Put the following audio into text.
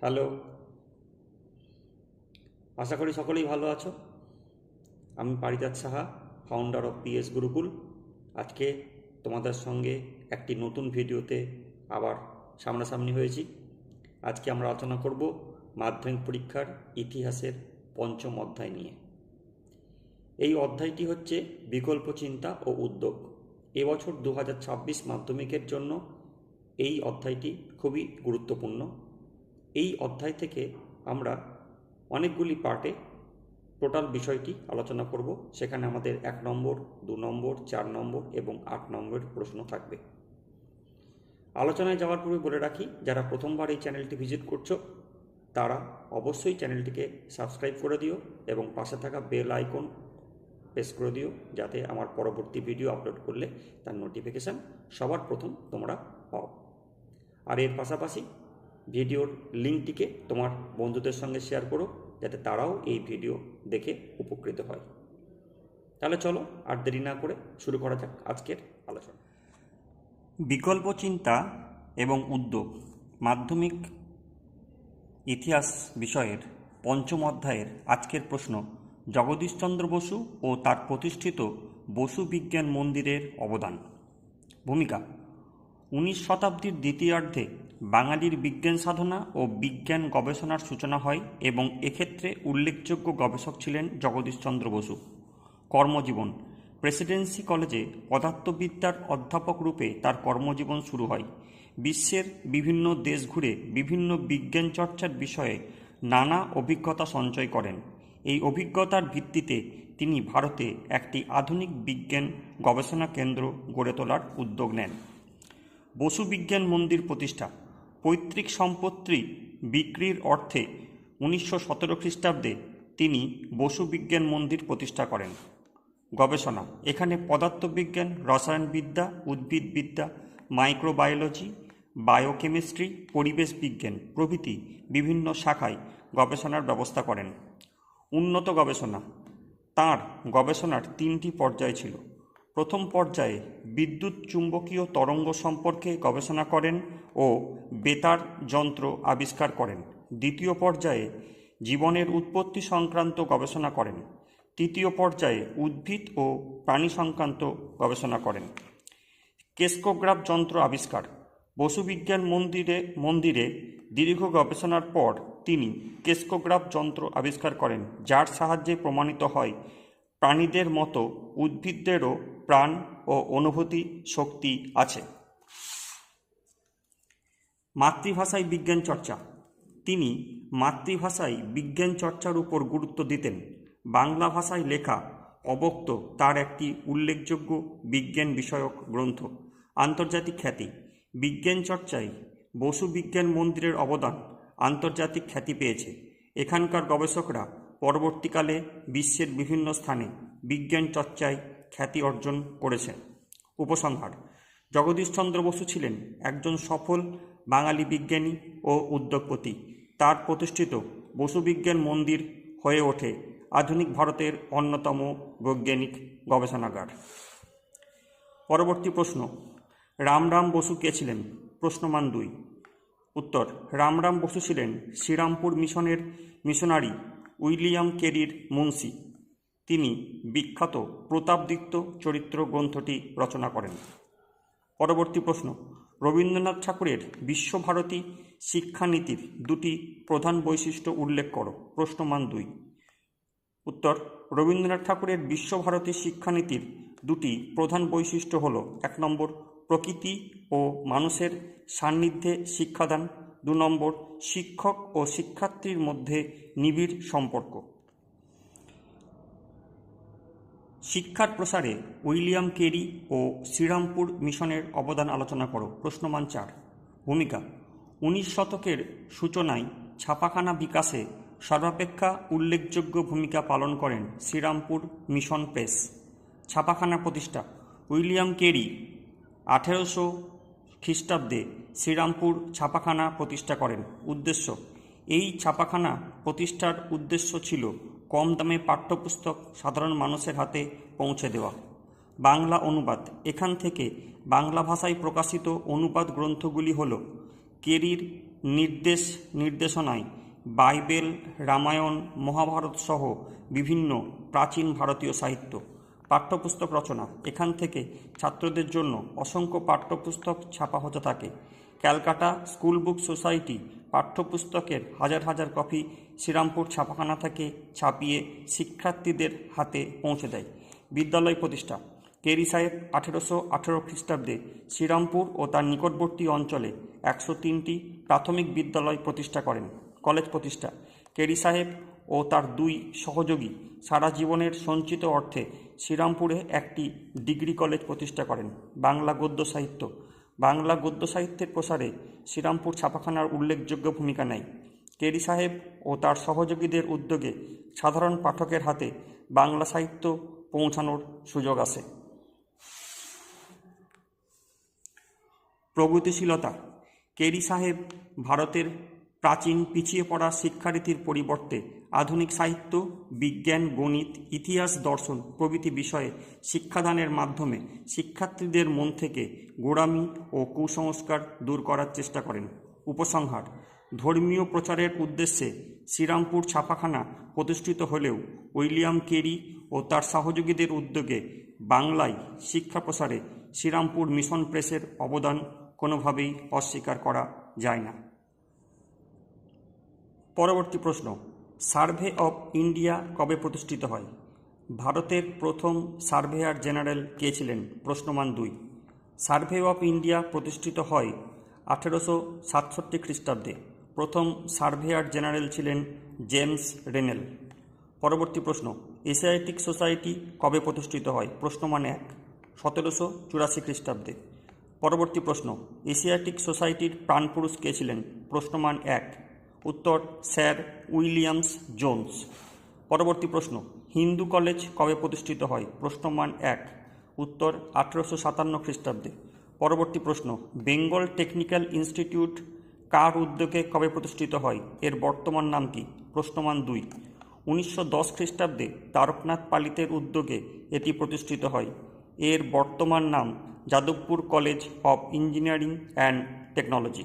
Hello, আশা করি সকলেই ভালো আছো। আমি Parijat Saha, founder of PS Gurukul. আজকে তোমাদের সঙ্গে একটি নতুন ভিডিওতে আবার সামনাসামনি হয়েছি। আজকে আমরা আলোচনা করব মাধ্যমিক পরীক্ষার ইতিহাসের পঞ্চম অধ্যায় নিয়ে। এই অধ্যায়টি হচ্ছে বিকল্প চিন্তা ও উদ্যোগ। এবছর 2026 মাধ্যমিকের জন্য এই অধ্যায়টি খুবই গুরুত্বপূর্ণ। এই অধ্যায় থেকে আমরা অনেকগুলি পার্টে টোটাল বিষয়টি আলোচনা করব। সেখানে আমাদের 1 নম্বর, 2 নম্বর, 4 নম্বর এবং 8 নম্বরের প্রশ্ন থাকবে। আলোচনায় যাওয়ার পূর্বে বলে রাখি, যারা প্রথমবার এই চ্যানেলটি ভিজিট করছো তারা অবশ্যই চ্যানেলটিকে সাবস্ক্রাইব করে দিও এবং পাশে থাকা বেল আইকন প্রেস করে দিও, যাতে আমার পরবর্তী ভিডিও আপলোড করলে তার নোটিফিকেশান সবার প্রথম তোমরা পাও। আর এর পাশাপাশি ভিডিওর লিঙ্কটিকে তোমার বন্ধুদের সঙ্গে শেয়ার করো, যাতে তারাও এই ভিডিও দেখে উপকৃত হয়। তাহলে চলো আর দেরি না করে শুরু করা যাক আজকের আলোচনা। বিকল্প চিন্তা এবং উদ্যোগ মাধ্যমিক ইতিহাস বিষয়ের পঞ্চম অধ্যায়ের আজকের প্রশ্ন: জগদীশচন্দ্র বসু ও তার প্রতিষ্ঠিত বসু বিজ্ঞান মন্দিরের অবদান। ভূমিকা: 19 শতাব্দীর দ্বিতীয়ার্ধে বাঙালির বিজ্ঞান সাধনা ও বিজ্ঞান গবেষণার সূচনা হয় এবং এক্ষেত্রে উল্লেখযোগ্য গবেষক ছিলেন জগদীশচন্দ্র বসু। কর্মজীবন: প্রেসিডেন্সি কলেজে পদার্থবিদ্যার অধ্যাপক রূপে তার কর্মজীবন শুরু হয়। বিশ্বের বিভিন্ন দেশ ঘুরে বিভিন্ন বিজ্ঞান চর্চার বিষয়ে নানা অভিজ্ঞতা সঞ্চয় করেন। এই অভিজ্ঞতার ভিত্তিতে তিনি ভারতে একটি আধুনিক বিজ্ঞান গবেষণা কেন্দ্র গড়ে তোলার উদ্যোগ নেন। বসু বিজ্ঞান মন্দির প্রতিষ্ঠা: পৈতৃক সম্পত্তি বিক্রির অর্থে 1917 খ্রিস্টাব্দে তিনি বসু বিজ্ঞান মন্দির প্রতিষ্ঠা করেন। গবেষণা: এখানে পদার্থবিজ্ঞান, রসায়নবিদ্যা, উদ্ভিদবিদ্যা, মাইক্রোবায়োলজি, বায়োকেমিস্ট্রি, পরিবেশ বিজ্ঞান প্রভৃতি বিভিন্ন শাখায় গবেষণার ব্যবস্থা করেন। উন্নত গবেষণা: তাঁর গবেষণার 3টি পর্যায় ছিল। প্রথম পর্যায়ে বিদ্যুৎ চুম্বকীয় তরঙ্গ সম্পর্কে গবেষণা করেন ও বেতার যন্ত্র আবিষ্কার করেন। দ্বিতীয় পর্যায়ে জীবনের উৎপত্তি সংক্রান্ত গবেষণা করেন। তৃতীয় পর্যায়ে উদ্ভিদ ও প্রাণী সংক্রান্ত গবেষণা করেন। কেসকোগ্রাফ যন্ত্র আবিষ্কার: বসু বিজ্ঞান মন্দিরে দীর্ঘ গবেষণার পর তিনি কেসকোগ্রাফ যন্ত্র আবিষ্কার করেন, যার সাহায্যে প্রমাণিত হয় প্রাণীদের মতো উদ্ভিদদেরও প্রাণ ও অনুভূতি শক্তি আছে। মাতৃভাষায় বিজ্ঞান চর্চা: তিনি মাতৃভাষায় বিজ্ঞান চর্চার উপর গুরুত্ব দিতেন। বাংলা ভাষায় লেখা অবক্ত তার একটি উল্লেখযোগ্য বিজ্ঞান বিষয়ক গ্রন্থ। আন্তর্জাতিক খ্যাতি: বিজ্ঞান চর্চায় বসু বিজ্ঞান মন্দিরের অবদান আন্তর্জাতিক খ্যাতি পেয়েছে। এখানকার গবেষকরা পরবর্তীকালে বিশ্বের বিভিন্ন স্থানে বিজ্ঞান চর্চায় খ্যাতি অর্জন করেছে। উপসংহার: জগদীশচন্দ্র বসু ছিলেন একজন সফল বাঙালি বিজ্ঞানী ও উদ্যোগপতি। তার প্রতিষ্ঠিত বসু বিজ্ঞান মন্দির হয়ে ওঠে আধুনিক ভারতের অন্যতম বৈজ্ঞানিক গবেষণাগার। পরবর্তী প্রশ্ন: রামরাম বসু কে ছিলেন? প্রশ্নমান 2। উত্তর: রামরাম বসু ছিলেন শ্রীরামপুর মিশনের মিশনারি উইলিয়াম কেরির মুন্সি। তিনি বিখ্যাত প্রতাপদিত্য চরিত্র গ্রন্থটি রচনা করেন। পরবর্তী প্রশ্ন: রবীন্দ্রনাথ ঠাকুরের বিশ্বভারতী শিক্ষানীতির 2টি প্রধান বৈশিষ্ট্য উল্লেখ করো। প্রশ্নমান 2। উত্তর: রবীন্দ্রনাথ ঠাকুরের বিশ্বভারতী শিক্ষানীতির 2টি প্রধান বৈশিষ্ট্য হল: 1 নম্বর প্রকৃতি ও মানুষের সান্নিধ্যে শিক্ষাদান, 2 নম্বর শিক্ষক ও শিক্ষার্থীর মধ্যে নিবিড় সম্পর্ক। শিক্ষার প্রসারে উইলিয়াম কেরি ও শ্রীরামপুর মিশনের অবদান আলোচনা করো। প্রশ্নমান 4। ভূমিকা: 19 শতকের সূচনায় ছাপাখানা বিকাশে সর্বাপেক্ষা উল্লেখযোগ্য ভূমিকা পালন করেন শ্রীরামপুর মিশন প্রেস। ছাপাখানা প্রতিষ্ঠা: উইলিয়াম কেরি 1800 খ্রিস্টাব্দে শ্রীরামপুর ছাপাখানা প্রতিষ্ঠা করেন। উদ্দেশ্য: এই ছাপাখানা প্রতিষ্ঠার উদ্দেশ্য ছিল কম দামে পাঠ্যপুস্তক সাধারণ মানুষের হাতে পৌঁছে দেওয়া। বাংলা অনুবাদ: এখান থেকে বাংলা ভাষায় প্রকাশিত অনুবাদ গ্রন্থগুলি হল কেরির নির্দেশনায় বাইবেল, রামায়ণ, মহাভারত সহ বিভিন্ন প্রাচীন ভারতীয় সাহিত্য। পাঠ্যপুস্তক রচনা, এখান থেকে ছাত্রদের জন্য অসংখ্য পাঠ্যপুস্তক ছাপা হতে থাকে। ক্যালকাটা স্কুল বুক সোসাইটি পাঠ্যপুস্তকের হাজার হাজার কপি শ্রীরামপুর ছাপাখানা থেকে ছাপিয়ে শিক্ষার্থীদের হাতে পৌঁছে দেয়। বিদ্যালয় প্রতিষ্ঠা, কেরি সাহেব 1818 খ্রিস্টাব্দে শ্রীরামপুর ও তার নিকটবর্তী অঞ্চলে 103টি প্রাথমিক বিদ্যালয় প্রতিষ্ঠা করেন। কলেজ প্রতিষ্ঠা, কেরি সাহেব ও তার 2 সহযোগী সারা জীবনের সঞ্চিত অর্থে শ্রীরামপুরে একটি ডিগ্রি কলেজ প্রতিষ্ঠা করেন। বাংলা গদ্য সাহিত্য, বাংলা গদ্য সাহিত্যের প্রসারে শ্রীরামপুর ছাপাখানার উল্লেখযোগ্য ভূমিকা নেয়। কেরি সাহেব ও তার সহযোগীদের উদ্যোগে সাধারণ পাঠকের হাতে বাংলা সাহিত্য পৌঁছানোর সুযোগ আসে। প্রগতিশীলতা, কেরি সাহেব ভারতের প্রাচীন পিছিয়ে পড়া শিক্ষারীতির পরিবর্তে আধুনিক সাহিত্য, বিজ্ঞান, গণিত, ইতিহাস, দর্শন প্রভৃতি বিষয়ে শিক্ষাদানের মাধ্যমে শিক্ষার্থীদের মন থেকে গোঁড়ামি ও কুসংস্কার দূর করার চেষ্টা করেন। উপসংহার, ধর্মীয় প্রচারের উদ্দেশ্যে শ্রীরামপুর ছাপাখানা প্রতিষ্ঠিত হলেও উইলিয়াম কেরি ও তার সহযোগীদের উদ্যোগে বাংলায় শিক্ষা প্রসারে শ্রীরামপুর মিশন প্রেসের অবদান কোনোভাবেই অস্বীকার করা যায় না। পরবর্তী প্রশ্ন, সার্ভে অফ ইন্ডিয়া কবে প্রতিষ্ঠিত হয়? ভারতের প্রথম সার্ভেয়ার জেনারেল কে ছিলেন? প্রশ্নমান 2। সার্ভে অফ ইন্ডিয়া প্রতিষ্ঠিত হয় 1867 খ্রিস্টাব্দে। প্রথম সার্ভেয়ার জেনারেল ছিলেন জেমস রেনেল। পরবর্তী প্রশ্ন, এশিয়াটিক সোসাইটি কবে প্রতিষ্ঠিত হয়? প্রশ্নমান 1, 1784 খ্রিস্টাব্দে। পরবর্তী প্রশ্ন, এশিয়াটিক সোসাইটির প্রাণপুরুষ কে ছিলেন? প্রশ্নমান 1, উত্তর স্যার উইলিয়ামস জোন্স। পরবর্তী প্রশ্ন, হিন্দু কলেজ কবে প্রতিষ্ঠিত হয়? প্রশ্নমান 1, উত্তর 1857 খ্রিস্টাব্দে। পরবর্তী প্রশ্ন, বেঙ্গল টেকনিক্যাল ইনস্টিটিউট কার উদ্যোগে কবে প্রতিষ্ঠিত হয়? এর বর্তমান নাম কি? প্রশ্নমান 2, 1910 খ্রিস্টাব্দে তারকনাথ পালিতের উদ্যোগে এটি প্রতিষ্ঠিত হয়। এর বর্তমান নাম Jadavpur college of engineering and technology.